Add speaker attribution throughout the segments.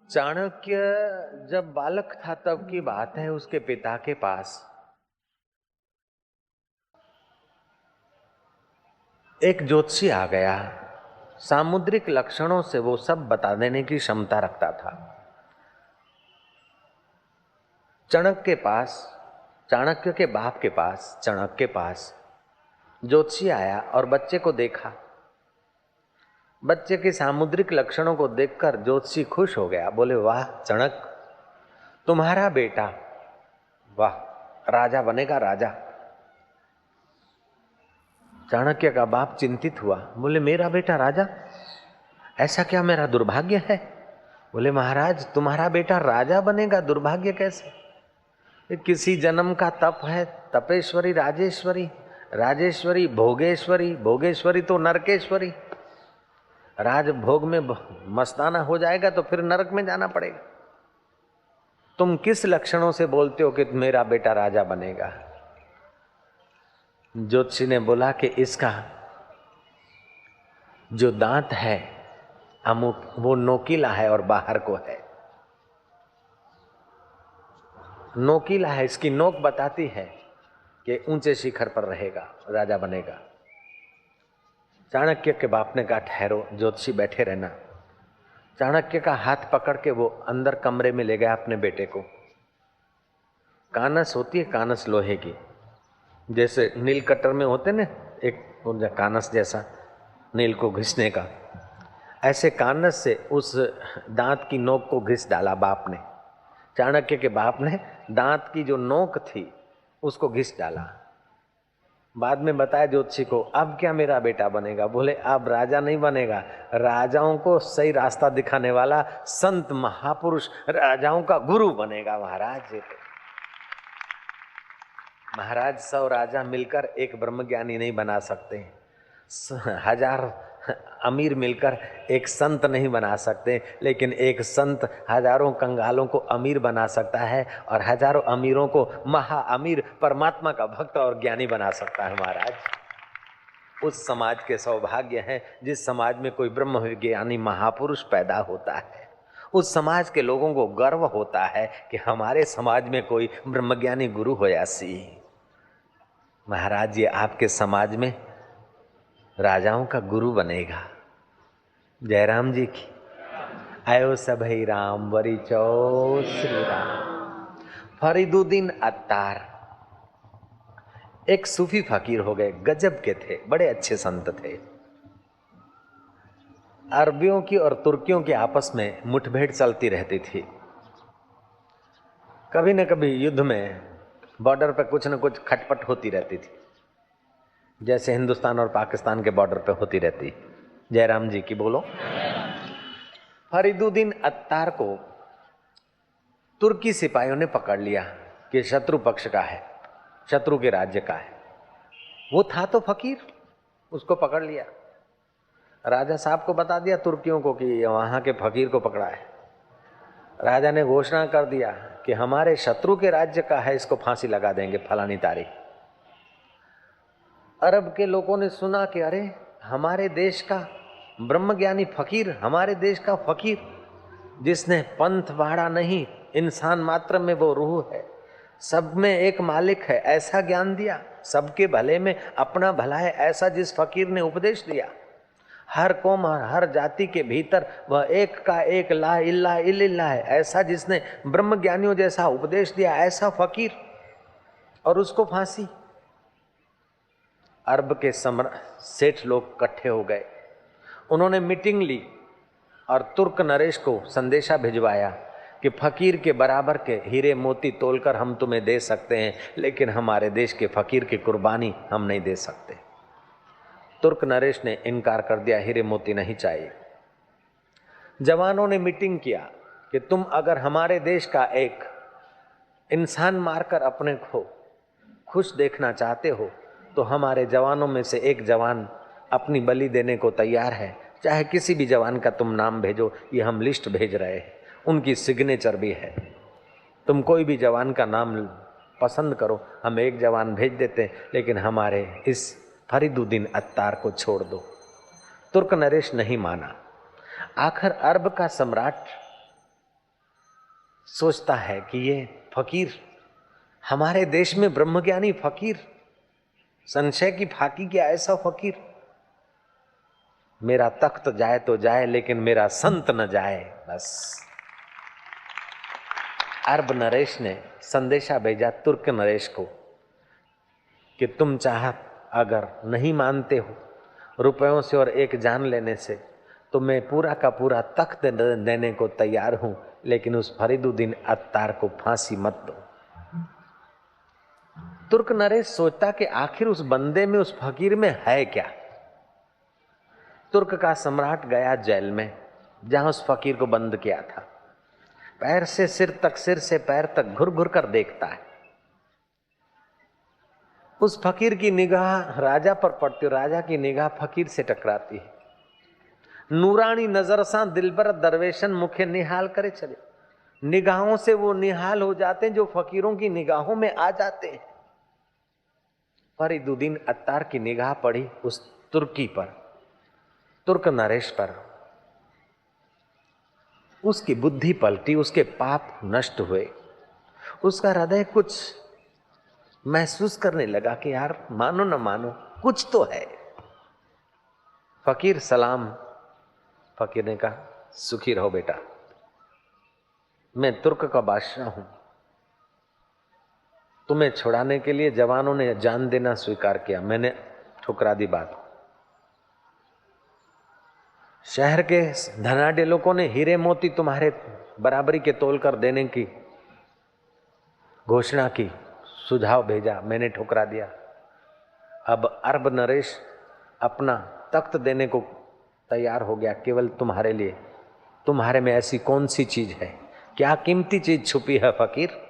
Speaker 1: चाणक्य जब बालक था तब की बात है। उसके पिता के पास एक ज्योतिषी आ गया। सामुद्रिक लक्षणों से वो सब बता देने की क्षमता रखता था। चाणक्य के बाप के पास चाणक्य के पास ज्योतिषी आया और बच्चे को देखा। बच्चे के सामुद्रिक लक्षणों को देखकर ज्योतिषी खुश हो गया। बोले, वाह चाणक्य, तुम्हारा बेटा वाह राजा बनेगा, राजा। चाणक्य का बाप चिंतित हुआ। बोले, मेरा बेटा राजा? ऐसा क्या मेरा दुर्भाग्य है? बोले, महाराज तुम्हारा बेटा राजा बनेगा, दुर्भाग्य कैसे? ये किसी जन्म का तप है। तपेश्वरी राजेश्वरी, राजेश्वरी भोगेश्वरी, भोगेश्वरी तो नरकेश्वरी। राज भोग में मस्ताना हो जाएगा तो फिर नरक में जाना पड़ेगा। तुम किस लक्षणों से बोलते हो कि मेरा बेटा राजा बनेगा? ज्योतिषी ने बोला कि इसका जो दांत है अमुक वो नोकीला है और बाहर को है। नोकीला है, इसकी नोक बताती है कि ऊंचे शिखर पर रहेगा, राजा बनेगा। चाणक्य के बाप ने कहा, ठहरो ज्योतिषी, बैठे रहना। चाणक्य का हाथ पकड़ के वो अंदर कमरे में ले गया अपने बेटे को। कानस होती है, कानस लोहे की, जैसे नील कटर में होते ना एक कानस जैसा नील को घिसने का, ऐसे कानस से उस दांत की नोक को घिस डाला बाप ने। चाणक्य के बाप ने दांत की जो नोक थी उसको घिस डाला। बाद में बताया ज्योतिषी को, अब क्या मेरा बेटा बनेगा? बोले, अब राजा नहीं बनेगा, राजाओं को सही रास्ता दिखाने वाला संत महापुरुष, राजाओं का गुरु बनेगा। महाराज 100 राजा मिलकर एक ब्रह्मज्ञानी नहीं बना सकते, 1000 अमीर मिलकर एक संत नहीं बना सकते, लेकिन एक संत हजारों कंगालों को अमीर बना सकता है और हजारों अमीरों को महा अमीर परमात्मा का भक्त और ज्ञानी बना सकता है। महाराज, उस समाज के सौभाग्य हैं जिस समाज में कोई ब्रह्म विज्ञानी महापुरुष पैदा होता है। उस समाज के लोगों को गर्व होता है कि हमारे समाज में कोई ब्रह्मज्ञानी गुरु होया सी। महाराज, ये आपके समाज में राजाओं का गुरु बनेगा। जयराम जी की आयो सभई राम वरी चौ श्री राम। फरीदुद्दीन अत्तार एक सूफी फकीर हो गए, गजब के थे, बड़े अच्छे संत थे। अरबियों की और तुर्कियों की आपस में मुठभेड़ चलती रहती थी। कभी न कभी युद्ध में बॉर्डर पर कुछ न कुछ खटपट होती रहती थी, जैसे हिंदुस्तान और पाकिस्तान के बॉर्डर पे होती रहती। जयराम जी की बोलो। फरीदुद्दीन अत्तार को तुर्की सिपाहियों ने पकड़ लिया कि शत्रु पक्ष का है, शत्रु के राज्य का है। वो था तो फकीर, उसको पकड़ लिया। राजा साहब को बता दिया तुर्कियों को कि वहां के फकीर को पकड़ा है। राजा ने घोषणा कर दिया कि हमारे शत्रु के राज्य का है, इसको फांसी लगा देंगे फलानी तारीख। अरब के लोगों ने सुना कि अरे, हमारे देश का ब्रह्मज्ञानी फकीर, हमारे देश का फकीर जिसने पंथ बाड़ा नहीं, इंसान मात्र में वो रूह है, सब में एक मालिक है, ऐसा ज्ञान दिया, सबके भले में अपना भला है, ऐसा जिस फकीर ने उपदेश दिया, हर कौम और हर जाति के भीतर वह एक का एक ला इल्ला इल्ला है, ऐसा जिसने ब्रह्मज्ञानियों जैसा उपदेश दिया, ऐसा फकीर, और उसको फांसी। अरब के सेठ लोग इकट्ठे हो गए। उन्होंने मीटिंग ली और तुर्क नरेश को संदेशा भिजवाया कि फकीर के बराबर के हीरे मोती तोलकर हम तुम्हें दे सकते हैं, लेकिन हमारे देश के फकीर की कुर्बानी हम नहीं दे सकते। तुर्क नरेश ने इनकार कर दिया, हीरे मोती नहीं चाहिए। जवानों ने मीटिंग किया कि तुम अगर हमारे देश का एक इंसान मारकर अपने को खुश देखना चाहते हो तो हमारे जवानों में से एक जवान अपनी बलि देने को तैयार है, चाहे किसी भी जवान का तुम नाम भेजो, ये हम लिस्ट भेज रहे हैं, उनकी सिग्नेचर भी है। तुम कोई भी जवान का नाम पसंद करो, हम एक जवान भेज देते हैं, लेकिन हमारे इस फरीदुद्दीन अत्तार को छोड़ दो। तुर्क नरेश नहीं माना। आखिर अरब का सम्राट सोचता है कि ये फकीर, हमारे देश में ब्रह्मज्ञानी फकीर, संशय की फाकी क्या ऐसा फकीर, मेरा तख्त जाए तो जाए लेकिन मेरा संत न जाए। बस अरब नरेश ने संदेशा भेजा तुर्क नरेश को कि तुम चाह अगर नहीं मानते हो रुपयों से और एक जान लेने से, तो मैं पूरा का पूरा तख्त देने को तैयार हूं, लेकिन उस फरीदुद्दीन अत्तार को फांसी मत दो। तुर्क नरेश सोचता कि आखिर उस बंदे में, उस फकीर में है क्या। तुर्क का सम्राट गया जेल में जहां उस फकीर को बंद किया था, पैर से सिर तक, सिर से पैर तक घुर घुर कर देखता है। उस फकीर की निगाह राजा पर पड़ती, राजा की निगाह फकीर से टकराती है। नूरानी नजर सा दिलबर दरवेशन मुखे निहाल करे चले, निगाहों से वो निहाल हो जाते हैं जो फकीरों की निगाहों में आ जाते हैं। फरीदुद्दीन अत्तार की निगाह पड़ी उस तुर्की पर, तुर्क नरेश पर। उसकी बुद्धि पलटी, उसके पाप नष्ट हुए, उसका हृदय कुछ महसूस करने लगा कि यार मानो न मानो कुछ तो है। फकीर सलाम। फकीर ने कहा सुखी रहो बेटा, मैं तुर्क का बादशाह हूं, तुम्हें छुड़ाने के लिए जवानों ने जान देना स्वीकार किया, मैंने ठुकरा दी बात। शहर के धनाढ्य लोगों ने हीरे मोती तुम्हारे बराबरी के तोल कर देने की घोषणा की, सुझाव भेजा, मैंने ठुकरा दिया। अब अरब नरेश अपना तख्त देने को तैयार हो गया केवल तुम्हारे लिए। तुम्हारे में ऐसी कौन सी चीज है, क्या कीमती चीज छुपी है फकीर?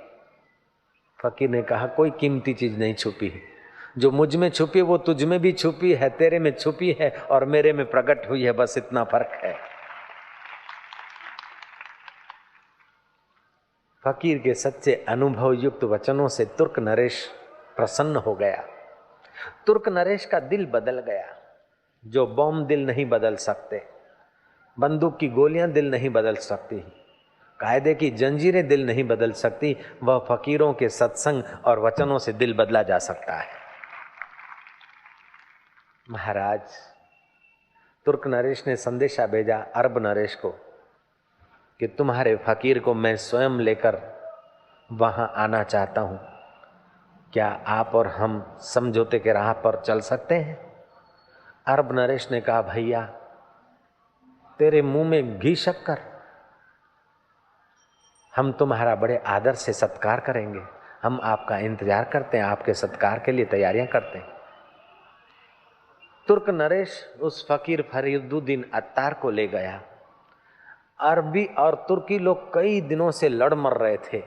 Speaker 1: फकीर ने कहा कोई कीमती चीज नहीं छुपी है, जो मुझ में छुपी वो तुझ में भी छुपी है, तेरे में छुपी है और मेरे में प्रकट हुई है, बस इतना फर्क है। फकीर के सच्चे अनुभव युक्त वचनों से तुर्क नरेश प्रसन्न हो गया। तुर्क नरेश का दिल बदल गया। जो बॉम्ब दिल नहीं बदल सकते, बंदूक की गोलियां दिल नहीं बदल सकती, कायदे की जंजीरें दिल नहीं बदल सकती, वह फकीरों के सत्संग और वचनों से दिल बदला जा सकता है। महाराज, तुर्क नरेश ने संदेशा भेजा अरब नरेश को कि तुम्हारे फकीर को मैं स्वयं लेकर वहां आना चाहता हूं, क्या आप और हम समझौते के राह पर चल सकते हैं? अरब नरेश ने कहा भैया तेरे मुंह में घी शक्कर, हम तुम्हारा बड़े आदर से सत्कार करेंगे, हम आपका इंतजार करते हैं, आपके सत्कार के लिए तैयारियां करते हैं। तुर्क नरेश उस फकीर फरीदुद्दीन अत्तार को ले गया। अरबी और तुर्की लोग कई दिनों से लड़ मर रहे थे।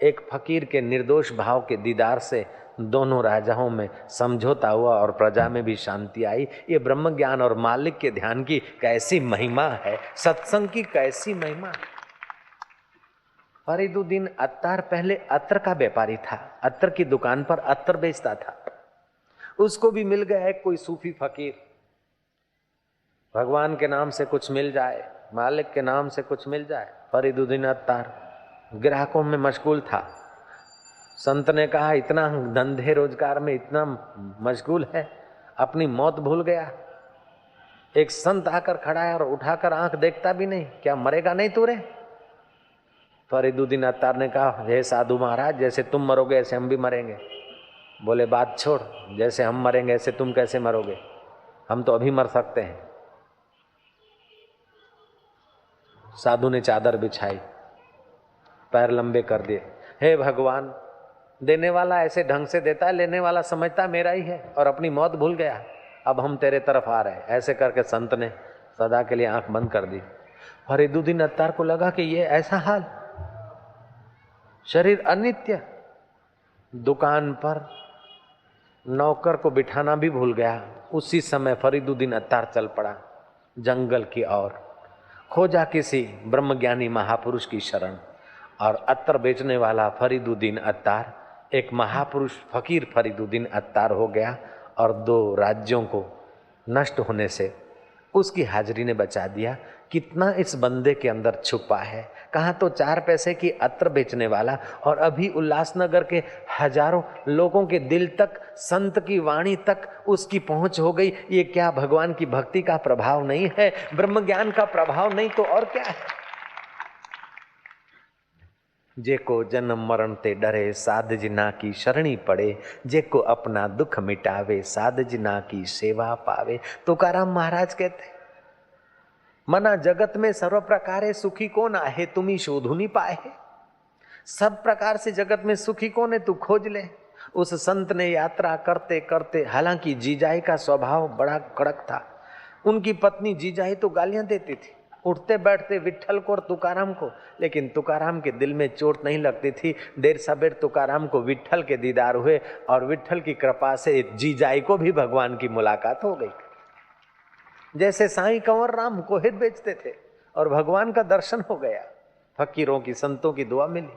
Speaker 1: एक फकीर के निर्दोष भाव के दीदार से दोनों राजाओं में समझौता हुआ और प्रजा में भी शांति आई। ये ब्रह्म ज्ञान और मालिक के ध्यान की कैसी महिमा है, सत्संग की कैसी महिमा। फरीदुद्दीन अत्तार पहले अत्तर का व्यापारी था, अत्तर की दुकान पर अत्तर बेचता था। उसको भी मिल गया एक कोई सूफी फकीर, भगवान के नाम से कुछ मिल जाए, मालिक के नाम से कुछ मिल जाए। फरीदुद्दीन अत्तार ग्राहकों में मशगूल था। संत ने कहा इतना धंधे रोजगार में इतना मशगूल है, अपनी मौत भूल गया। एक संत आकर खड़ा है और उठाकर आंख देखता भी नहीं, क्या मरेगा नहीं तू रे? फरीदुद्दीन अत्तार ने कहा हे साधु महाराज, जैसे तुम मरोगे ऐसे हम भी मरेंगे। बोले बात छोड़, जैसे हम मरेंगे ऐसे तुम कैसे मरोगे, हम तो अभी मर सकते हैं। साधु ने चादर बिछाई, पैर लंबे कर दिए, हे भगवान, देने वाला ऐसे ढंग से देता है, लेने वाला समझता मेरा ही है और अपनी मौत भूल गया, अब हम तेरे तरफ आ रहे हैं। ऐसे करके संत ने सदा के लिए आंख बंद कर दी। फरीदुद्दीन अत्तार को लगा कि ये ऐसा हाल, शरीर अनित्य, दुकान पर नौकर को बिठाना भी भूल गया। उसी समय फरीदुद्दीन अत्तार चल पड़ा जंगल की ओर, खोजा किसी ब्रह्मज्ञानी महापुरुष की शरण, और अत्तर बेचने वाला फरीदुद्दीन अत्तार एक महापुरुष फकीर फरीदुद्दीन अत्तार हो गया और दो राज्यों को नष्ट होने से उसकी हाजिरी ने बचा दिया। कितना इस बंदे के अंदर छुपा है। कहाँ तो 4 पैसे की अत्र बेचने वाला और अभी उल्लासनगर के हजारों लोगों के दिल तक, संत की वाणी तक उसकी पहुंच हो गई। ये क्या भगवान की भक्ति का प्रभाव नहीं है? ब्रह्म ज्ञान का प्रभाव नहीं तो और क्या है? जेको जन्म मरण ते डरे साध जिना की शरणी पड़े, जेको अपना दुख मिटावे साध जिना की सेवा पावे। तुकाराम महाराज कहते मना जगत में सर्व प्रकारे सुखी कौन आहे, तुम्ही शोधुनी पाए। सब प्रकार से जगत में सुखी कौन है, तू खोज ले। उस संत ने यात्रा करते करते, हालांकि जीजाई का स्वभाव बड़ा कड़क था, उनकी पत्नी जीजाई तो गालियां देती थी उठते बैठते विट्ठल को और तुकाराम को, लेकिन तुकाराम के दिल में चोट नहीं लगती थी। देर सबेर तुकाराम को विट्ठल के दीदार हुए और विट्ठल की कृपा से जीजाई को भी भगवान की मुलाकात हो गई। जैसे साईं कंवर राम कोहिर बेचते थे और भगवान का दर्शन हो गया, फकीरों की संतों की दुआ मिली।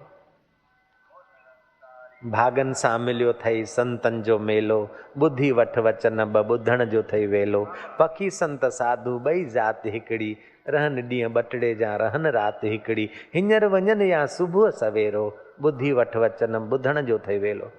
Speaker 1: भागन सा मिलियो थई संतन जो मेलो, बुद्धि वठ वचन बुधण जो थई वेलो। पखी संत साधु बई जात हिकड़ी, रहन ॾींहं बटड़े जा रहन रात हिकड़ी। हींअर वञनि या सुबुह सवेरो, बुद्धि वठ वचन बुधण जो थई वेलो।